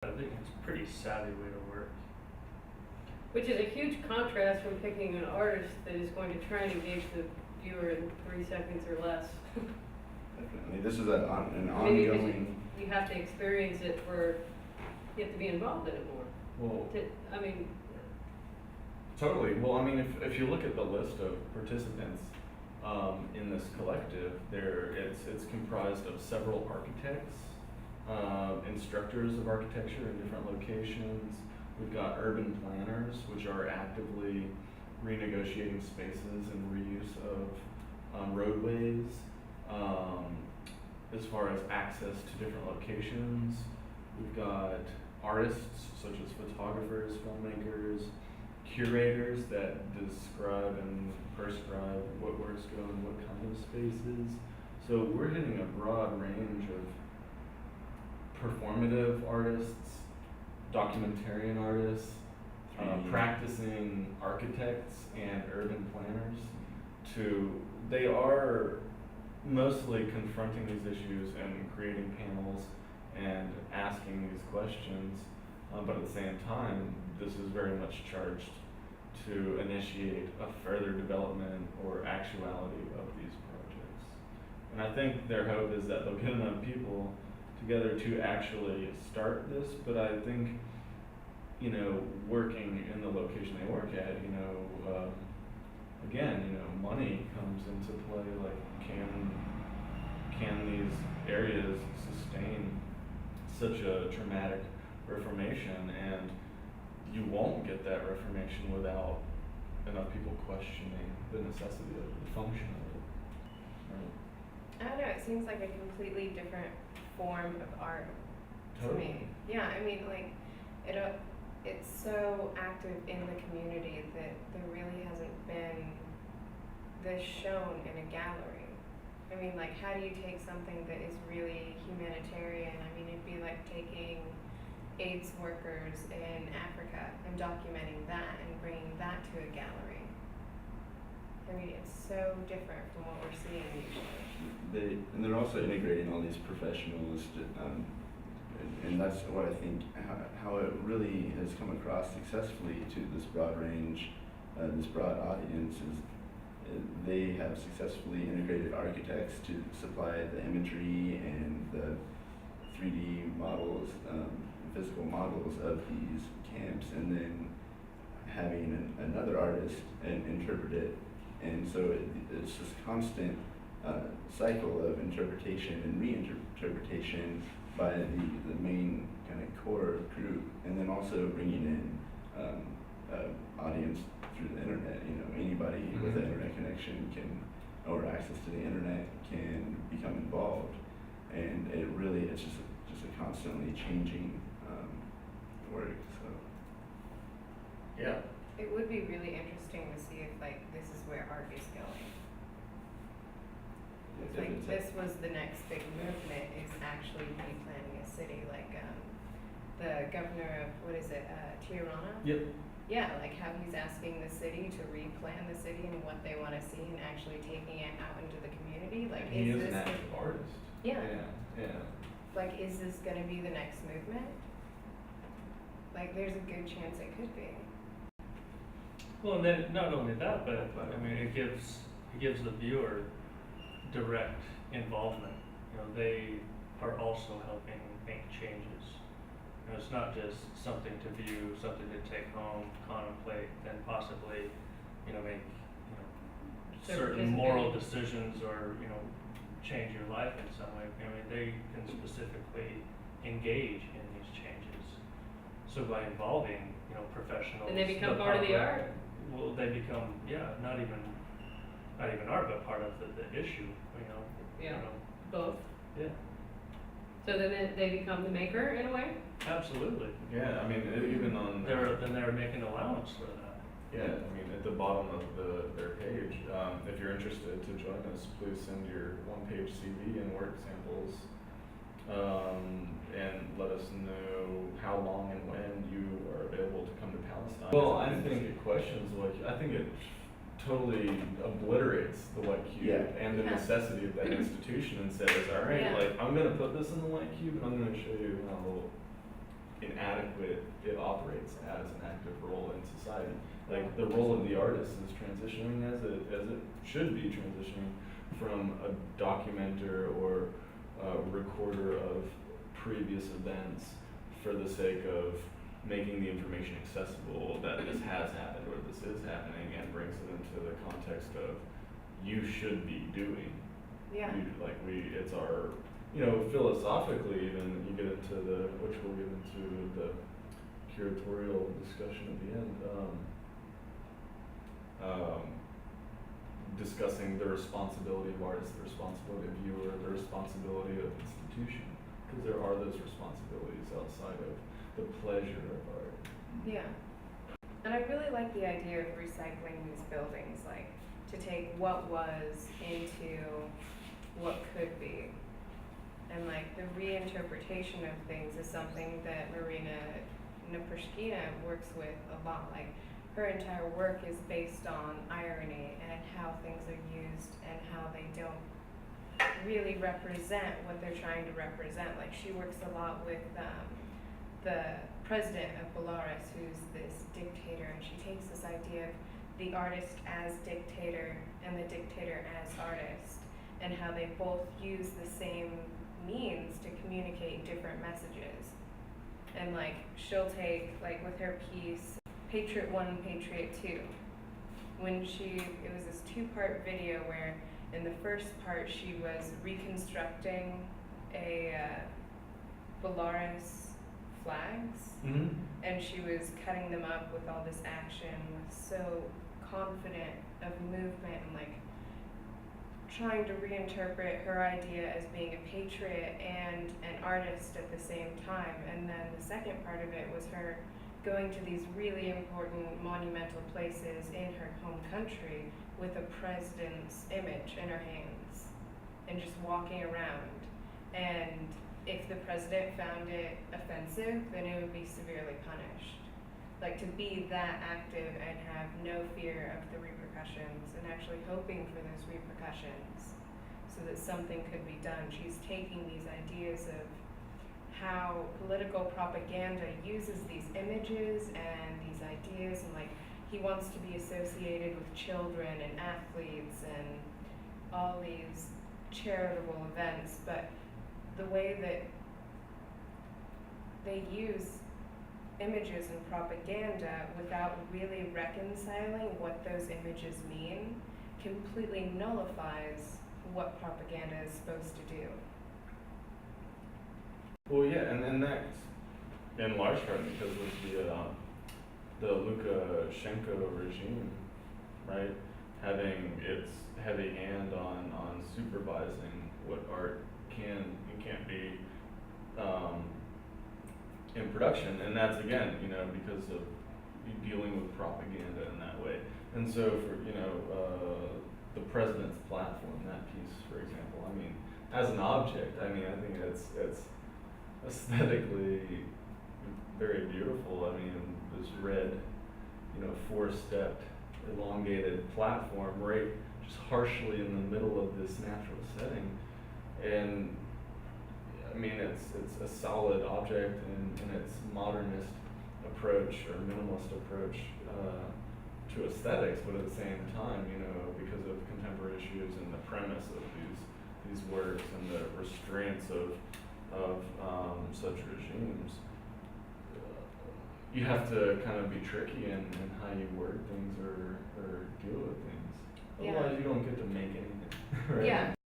I think it's a pretty savvy way to work. Which is a huge contrast from picking an artist that is going to try and engage the viewer in 3 seconds or less. Definitely. This is an I mean, because ongoing. you have to experience it you have to be involved in it more. Well, I mean, totally. Well, I mean, if you look at the list of participants in this collective, it's comprised of several architects, instructors of architecture in different locations. We've got urban planners, which are actively renegotiating spaces and reuse of roadways. As far as access to different locations, we've got artists such as photographers, filmmakers, curators that describe and prescribe what works go in what kind of spaces. So we're hitting a broad range of performative artists, documentarian artists, 3D. practicing architects and urban planners. They are mostly confronting these issues and creating panels and asking these questions, but at the same time, this is very much charged to initiate a further development or actuality of these projects. And I think their hope is that they'll get enough people together to actually start this, but I think, working in the location they work at, again, money comes into play. Like, can these areas sustain such a traumatic reformation? And you won't get that reformation without enough people questioning the necessity of it, the function of it. Right? I don't know, it seems like a completely different form of art to me. Yeah, I mean, like, it's so active in the community that there really hasn't been this shown in a gallery. I mean, like, how do you take something that is really humanitarian? I mean, it'd be like taking AIDS workers in Africa and documenting that and bringing that to a gallery. I mean, it's so different from what we're seeing usually. They're also integrating all these professionals, and that's what I think how it really has come across successfully to this broad range, this broad audience is they have successfully integrated architects to supply the imagery and the 3D models, physical models of these camps, and then having another artist and interpret it. And so it's this constant cycle of interpretation and reinterpretation by the main kind of core group, and then also bringing in audience through the internet. Anybody with an internet connection or access to the internet can become involved, and it's just a constantly changing work. So Yeah. It would be really interesting to see if, like, this is where art is going. It's like, this was the next big movement, is actually replanning a city, like, the governor of, Tirana? Yep. Yeah, like how he's asking the city to replan the city and what they want to see and actually taking it out into the community. Like, He is this an active artist. Yeah. Yeah. Like, is this gonna be the next movement? Like, there's a good chance it could be. Well, and then not only that, but I mean, it gives the viewer direct involvement. They are also helping make changes. It's not just something to view, something to take home, contemplate, then possibly, make certain moral decisions or change your life in some way. I mean, they can specifically engage in these changes. So by involving professionals, and they become part of the art. Well, they become not even art, but part of the issue. Both. Yeah. So then they become the maker in a way. Absolutely. Yeah, I mean, even on They're making allowance for that. yeah, I mean, at the bottom of their page, if you're interested to join us, please send your one-page CV and work samples, and let us know how long and when you are available to come to Palestine. Well, I think it questions I think it totally obliterates the white cube and the necessity of that institution and says, all right, Yeah. like, I'm going to put this in the white cube, and I'm going to show you how inadequate it operates as an active role in society. Like the role of the artist is transitioning as it should be transitioning from a documenter or a recorder of previous events for the sake of making the information accessible that this has happened or this is happening, and brings it into the context of you should be doing. Yeah. It's our, philosophically even, you get into which we'll get into the curatorial discussion at the end, discussing the responsibility of artists, the responsibility of viewer, the responsibility of institution, because there are those responsibilities outside of the pleasure of art. Yeah. And I really like the idea of recycling these buildings, like to take what was into what could be. And like the reinterpretation of things is something that Marina Naprishkina works with a lot. Like her entire work is based on irony and how things are used and how they don't really represent what they're trying to represent. Like she works a lot with the president of Belarus, who's this dictator, and she takes this idea of the artist as dictator and the dictator as artist, and how they both use the same means to communicate different messages. And like she'll take, like with her piece Patriot 1 and Patriot 2, it was this 2-part video where in the first part she was reconstructing a Belarus flags, Mm-hmm. and she was cutting them up with all this action, was so confident of movement and like trying to reinterpret her idea as being a patriot and an artist at the same time. And then the second part of it was her going to these really important monumental places in her home country with a president's image in her hands and just walking around. And if the president found it offensive, then it would be severely punished. Like to be that active and have no fear of the repercussions and actually hoping for those repercussions so that something could be done. She's taking these ideas of how political propaganda uses these images and these ideas, and like he wants to be associated with children and athletes and all these charitable events, but the way that they use images and propaganda without really reconciling what those images mean completely nullifies what propaganda is supposed to do. Well, yeah, and that's in large part because of the Lukashenko regime, right? Having its heavy hand on supervising what art can and can't be in production, and that's again, because of dealing with propaganda in that way. And so for the president's platform, that piece, for example, I mean, as an object, I think it's aesthetically very beautiful. I mean, this red, 4-stepped, elongated platform, right, just harshly in the middle of this natural setting, and I mean, it's a solid object in its modernist approach or minimalist approach to aesthetics, but at the same time, because of contemporary issues and the premise of these works and the restraints of such regimes, you have to kind of be tricky in how you word things or deal with things. Yeah. Otherwise, you don't get to make anything. Right? Yeah.